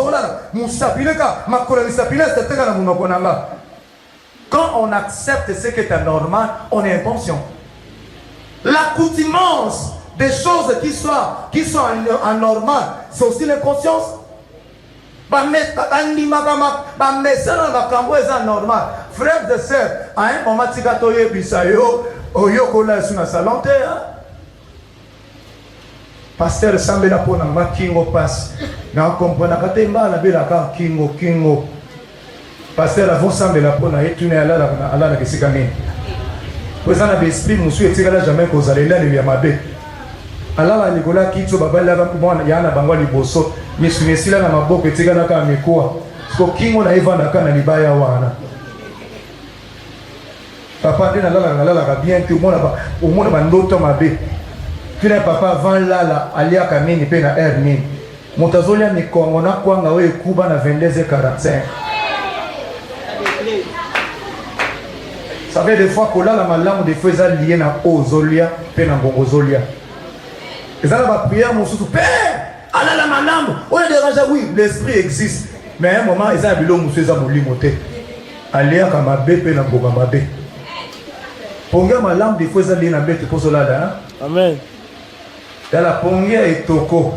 quand on accepte ce qui est anormal, on est inconscient. L'accoutumance des choses qui sont anormales, c'est aussi l'inconscience. Frères et sœurs, à un moment, tu as toyé bisayo, oyokola sur la salon. Pasteur Sambela pour na kingo passe. Na comprendre que temba na bela ka kingo. Pasteur avant Sambela pour na etune ala na kisikane. Poza na esprit musu etikala jamais ko zalela le yamabe. Ala la likola kitso babala ba mwana yana bangwa liboso. Misunesila na maboko etikala ka mikoa. Ko kingo na evanda kana libaya wana. Papa ndena la bien que au monde ba ndoto mabe. Tu n'es papa avant là, alia kamini pe na air ni. Motazolia ni kongo na kwanga we kuba na 22h45. Ça fait des fois que là la malamu des fois lié na ozolia pe na bongozolia. Ils ont la prière, mon sous Père, Allah la madame, on est dérangé, oui, l'esprit existe. Mais à un moment, ils ont un bilot, monsieur, ils ont limoté. Allez à Kamabé, Pé, Nambogamabe. Ponga ma lampe, des fois, ils ont dit, Nambé, pour cela, Amen. Dans la pongia et toko,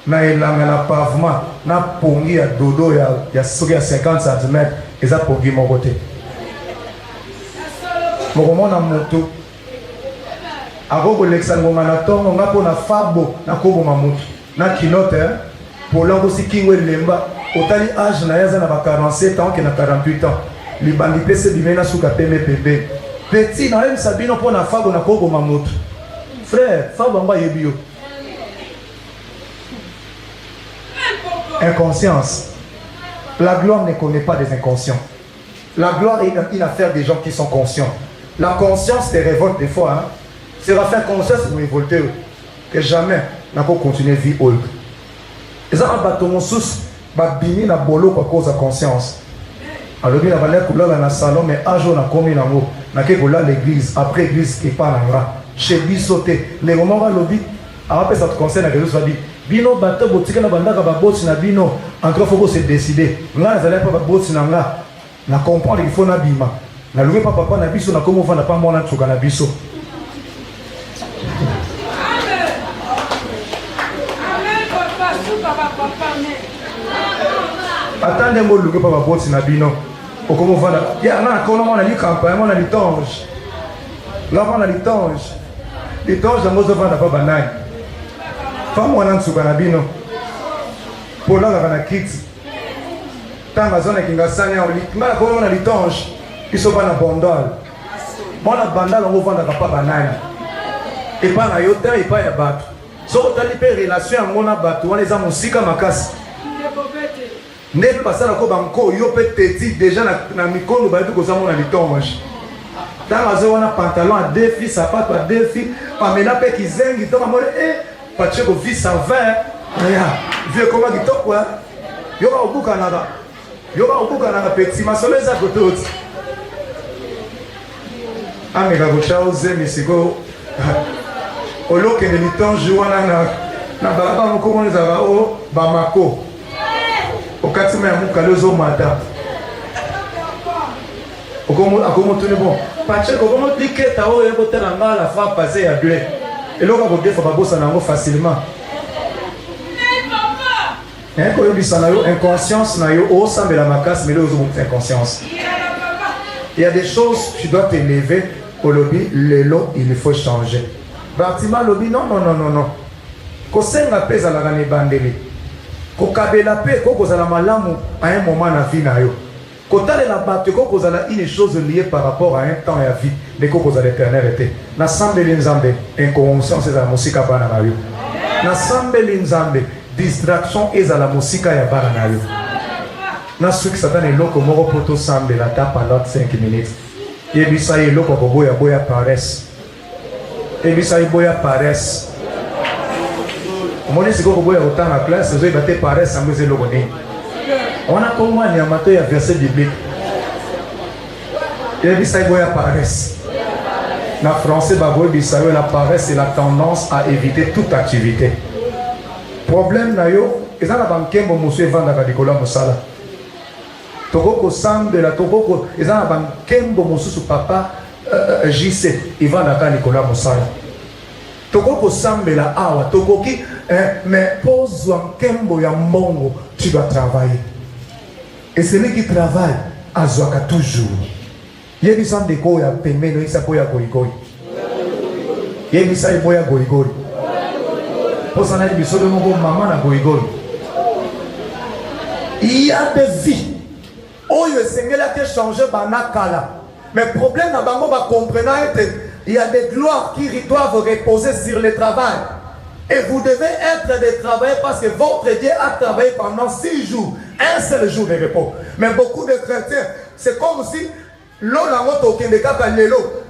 na elanga na pavement, na pongi ya dodo ya 50 cm, ils ont pongi mon côté. Mon na moto. Agogo Lexangonga na tongo nga po na fabo na kobo mamutu na kinote pour lango sikingwe lemba otali âge na yaza na ba 47 ans ke na 48 ans libandi pese bimena suka peme pebe petit na même sabino po na fabo na kobo mamutu frère fabo ngba yebio inconscience. La gloire ne connaît pas des inconscients. La gloire est une affaire des gens qui sont conscients. La conscience te révolte des fois, hein. C'est la faire conscience pour révolter que jamais n'a pas continuer vie old. Et ça un bateau mon sous babini na bolo à cause de conscience. Alors bien la valeur couleur dans le salon mais un jour na commis na mot na ke kola l'église après l'église qui pas nanga chez bisoté les moments va lobby après ça te concerne que je dit bino bateau botika na bandaka ba boss na bino encore faut se décider nga na pas ba boss na nga na comprendre il faut na bima na loué papa na biso na comment vendre pas moi na tsuka na biso. Attendez moi loué papa boss na bino au comment vendre ya na kono moi na li campagne moi na li tonge là moi na li tonge dans moi je vendre pas banane femme wana nsuka na bino polaka na kiti tanga zona kingasani ya ngala ko na litonge iso bana bondol mona bandala ngo vanda ka pa banani et pas na yota et pas ya bato so tali pe relation ya mona bato wana za musika makasi ndeko basala ko banko yo pe teti déjà na mikono ba tu ko za mona litonge tanga zo wana pantalon à deux filles sapato à deux filles pamela pe kizengi to mamole parce que vie ça va vieux comment dit quoi yoga obuka na petit masolo za kotot ameka ko chauze misiko oloke ne litonge wana na balaba ko mona za o bamako okatima ya mukalozo mata akomo tuni bon parce que comment diketa o yebo tena ngala fa passer ya blé et là on va dire faut pas bosser nango facilement hein quand on dit ça na yo inconscience na yo o semble la macasse mais là aux autres inconscience il y a des choses tu dois t'élever au lobby le lot il faut changer bâtiment lobby non ko senga pesa la gane bandeli ko kabela pe ko kozala malamu à un moment na vie na yo kotale na bato ko kozala une chose liée par rapport à un temps et à vie mais ko kozala éternité na sambeli nzambe inconscience za musika bana na yo na sambeli nzambe distraction ezala musika ya bana na yo na suki satana eloko moko poto sambela ta pendant 5 minutes yebisa eloko ko boya paresse yebisa boya paresse omoni siko ko boya autant na classe zo ibate paresse ambuze eloko nini. On a comme moi un verset biblique. Il dit ça il y a paresse. En français, la paresse c'est la tendance à éviter toute activité. Problème na yo, ils ont la banque monsieur vendre la Nicolas Moussala. Toko sang de la toko, ils ont la banque monsieur papa JC, ils vendent la Nicolas Moussala. Toko sang de la awa, toko qui mais pose un kembo ya mbongo, tu dois travailler. Et celui qui travaille, azwaka toujours. Yebisa ndeko ya pembeno isa po ya goigoi. Yebisa ibo ya goigoi. Posa na biso de mon maman na goigoi. Il y a des vies. Oh, le Seigneur a été changé banakala. Mais le problème na bango ba comprendre il y a des gloires qui doivent reposer sur le travail. Et vous devez être des travailleurs parce que votre Dieu a travaillé pendant 6 jours. Un seul jour de repos. Mais beaucoup de chrétiens, c'est comme si l'on a monté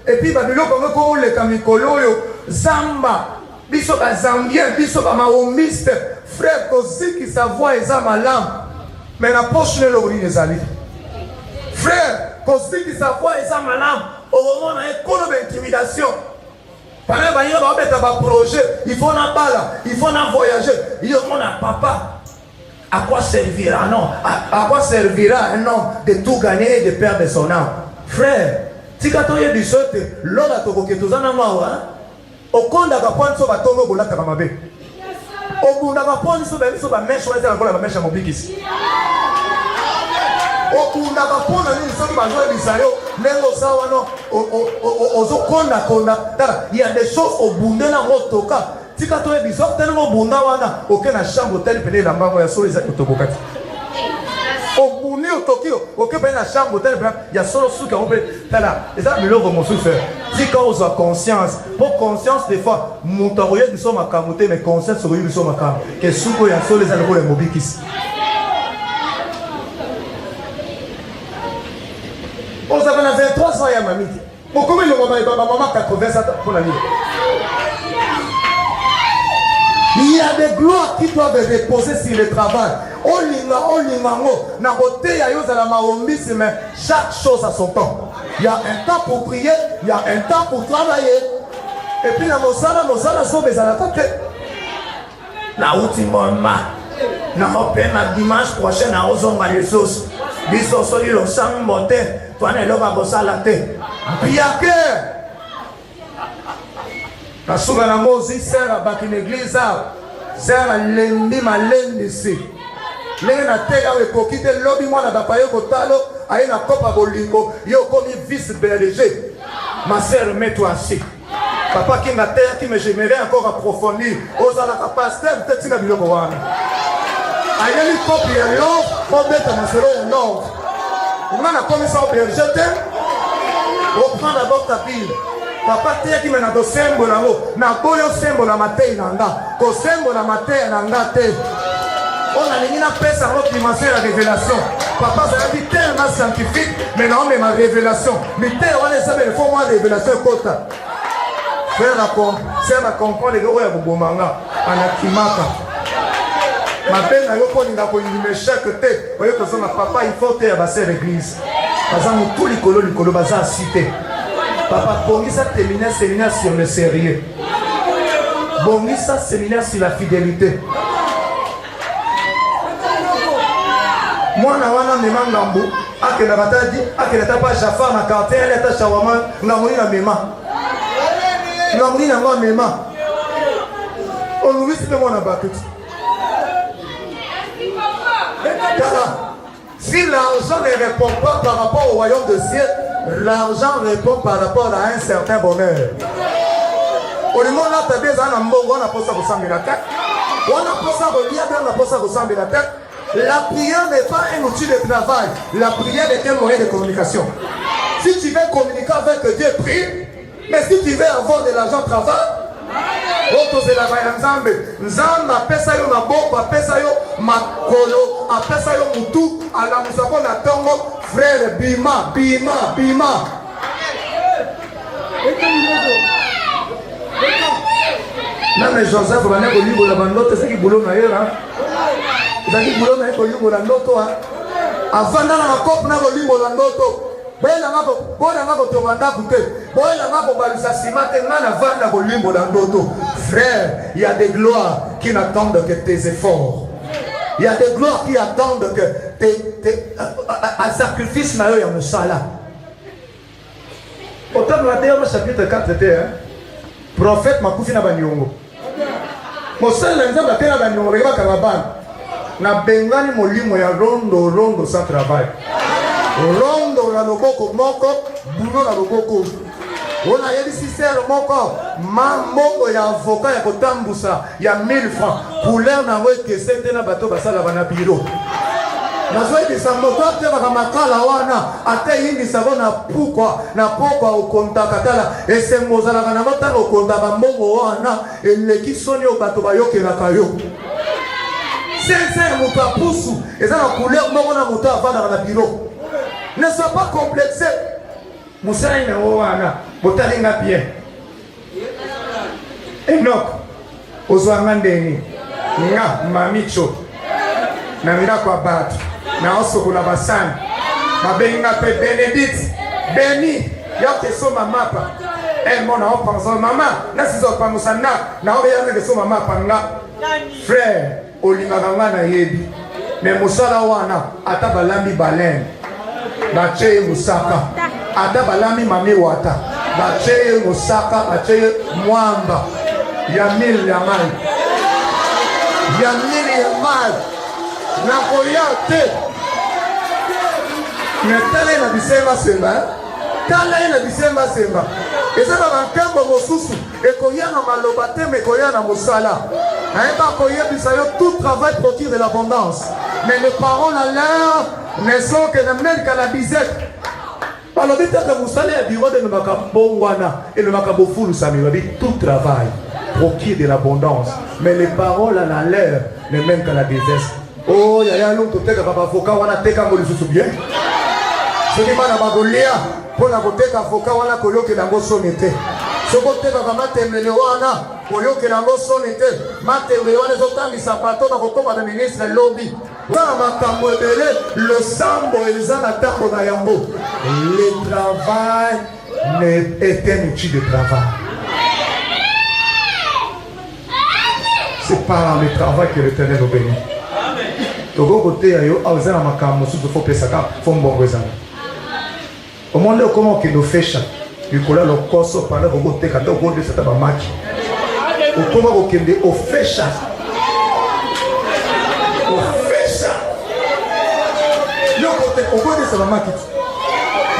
et puis comme les camicolo, Zamba, biso ba Zambien, biso ba maombiste, frère aussi qui savoie et malam. Mais la poche ne l'oublie les amis. Frère, aussi qui savoie et malam, au moment où on a une intimidation. Pendant que vous avez un projet, il faut un bala, il faut un voyager. Il y a un papa. À quoi servira non? À quoi servira un homme de tout gagner et de perdre son âme? Frère, si tu as du sorte, l'homme a tout que tu as un mawa. Au compte de la pointe sur la tombe, vous l'avez fait. Au bout de la pointe sur la mèche, vous l'avez fait la mèche à mon bikis. Au bout de la pointe, vous l'avez fait il y a des choses au bout de la motoka. Si tu as des choses tellement bonnes, aucun chambre tel que la maman sur les autobocats. Au bout de Tokyo, aucun la chambre tel il y a solo sous qui ont fait là. Et ça, le mon souffle. Si quand on a conscience, pour conscience, des fois, mon taroyer nous sommes à camoter, mais conscience sur nous sommes à cam. Que sous il y a solo les alcool et mobikis. On avait 23 ans, il y a mamie. Bon, comment le maman 80 ans pour la vie? Il y a des gloires qui doivent reposer sur le travail. Mais chaque chose a son temps. Il y a un temps pour prier, il y a un temps pour travailler. Et puis, nos sont des attaques. La outil mama. Na opena dimanche prochain na ozonga lesos. Biso soli lo sang mote. Toi ne lo ba bosala te. Biake. Na suga na mozi sera baki l'église sera lendi malendi si. Lenga na tega we kokite lobi mwana bapayo kotalo aye na kopa bolingo yo komi vice berger. Ma sœur, mets-toi assis. Papa qui m'a terre qui me j'aimerais encore approfondir. Osala ka pasteur peut-être na biloko wana. Aye li kopi ya lo pour mettre ma sœur au nord. On a commis ça au berger. Reprends d'abord ta pile. Papa te qui mena do sembo nango na boyo sembo na matei nanga ko sembo na matei nanga te on a l'ingina pesa en autre dimension la révélation. Papa ça dit tellement scientifique mais non mais ma révélation mais te on les savait il faut moi révélation kota frère à comprendre les gars ya bomanga anakimaka ma peine na yo ko ninga ko yime chaque te oyo ko sona papa il faut te ba ser église bazango tout likolo baza cité. Papa, bongisa séminaire sur le sérieux. Bongisa séminaire sur la fidélité. Moi, na wana mema ngambu, akenda batadi, akenda tapa jafa na quartier, elle est shawama, ngamuni na mema. Ngamuni na ngwa mema. On nous vit moi na batut. Si l'argent ne répond pas par rapport au royaume de ciel, l'argent répond par rapport à un certain bonheur. Au niveau là, tu as bien un mbongo, on a pas ça pour s'embêter la tête. On a pas ça pour lire, on a pas ça pour s'embêter la tête. La prière n'est pas un outil de travail. La prière est un moyen de communication. Si tu veux communiquer avec Dieu, prie. Mais si tu veux avoir de l'argent, travaille. Otozela baya nzambe apesa yo maboko apesa yo makolo apesa yo mutu alamusa ko na tongo frère bima na mais Joseph bana ko libo la bandote c'est qui boulot na yera c'est qui boulot na ko libo la ndoto avanda na kopo na ko libo la ndoto. Frère, il y a des gloires qui n'attendent que tes efforts. Il y a des gloires qui attendent que un sacrifice na yo ya musala. Autant Matthieu chapitre 4 était prophète makufi na banyongo. Mosala nzamba tena banyongo ba karabana. Na bengani molimo ya rondo sans travail. Rondo la loboko moko, buno la loboko. On a yeli sister moko, mambo ya avocat ya kotambusa ya 1000 francs. Couleur na we que c'était na bateau basala bana biro. Na zoe de samoto te ba makala wana, ate yindi savona pourquoi na poko au contact kala et c'est mozala na mota au contact mbongo wana ele kisoni o bato ba yokela kayo. C'est moto apusu, et ça la couleur moko na moto avana na biro. Ne sois pas complexé. Moussa ina wana botalinga bien. Enoch ozwanga ndeni nga mamicho na mira kwa batu na osokola basani mabenga pe Benedict Beni ya te soma mapa mon enfant, maman, n'a pas de pamusana, n'a rien de son maman panga. Frère, Olimaganga na yebi. Mais Moussala wana, ata balami balen. Bache Moussaka. Ata balami mami wata. Bache Moussaka, bache Mwamba. Yamil Yamal. Yamil Yamal. Nakoyate. Mais tala na bisemba semba. Tala na bisemba semba. Et ça va en cambo mosusu. Et koyana malobate me koyana Moussala. Tout travail procure de l'abondance. Mais les paroles à l'heure ne sont que la même qu'à la bisette. Par le but que vous allez à bureau de Makabongwana et le Makabofou, tout travail procure de l'abondance. Mais les paroles à l'heure ne même qu'à la bisette. Oh, il y a un autre qui a avocat, on a été comme le sous-bien. Ce qui m'a d'abord pour la beauté d'avocat, on a colloqué dans vos sonnetés. Ce côté va matemele wana koyoke nango sonete matemele wana zotangisa pato na kokoma na ministre lobby wana makambo ebele le sambo eza na tambo na yango. Le travail est un outil de travail. C'est par le travail que l'Éternel nous bénit. Togo côté yo aweza na makambo susu faut pesaka faut mbongo ezana. Au monde comment que nous fait il colle le corps par le robot de quand on de cette match au comment au kende au fecha yo côté au côté ça va marquer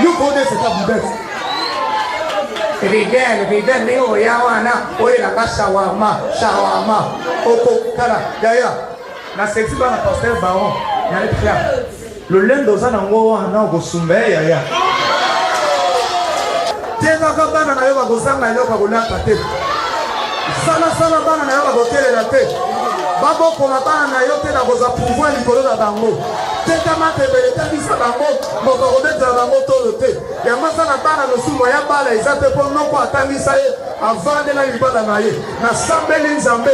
yo côté c'est ta boudette Evident leo yawana oye la shawama oko kala yaya na sexy ba na pasteur baron ya le clair le lendo za na ngo wana go sumbe yaya Tenga kabana na yoba gozanga yoba golaka te. Sala bana na yoba gotelela te. Babo koma bana na yote na goza pouvoir likolo na bango. Teta matebele tabisa bango moko kobeta bango tolo te. Ya masana bana no sumo ya bala izate po noko atangisa ye avant de la libala na ye. Na sambeli nzambe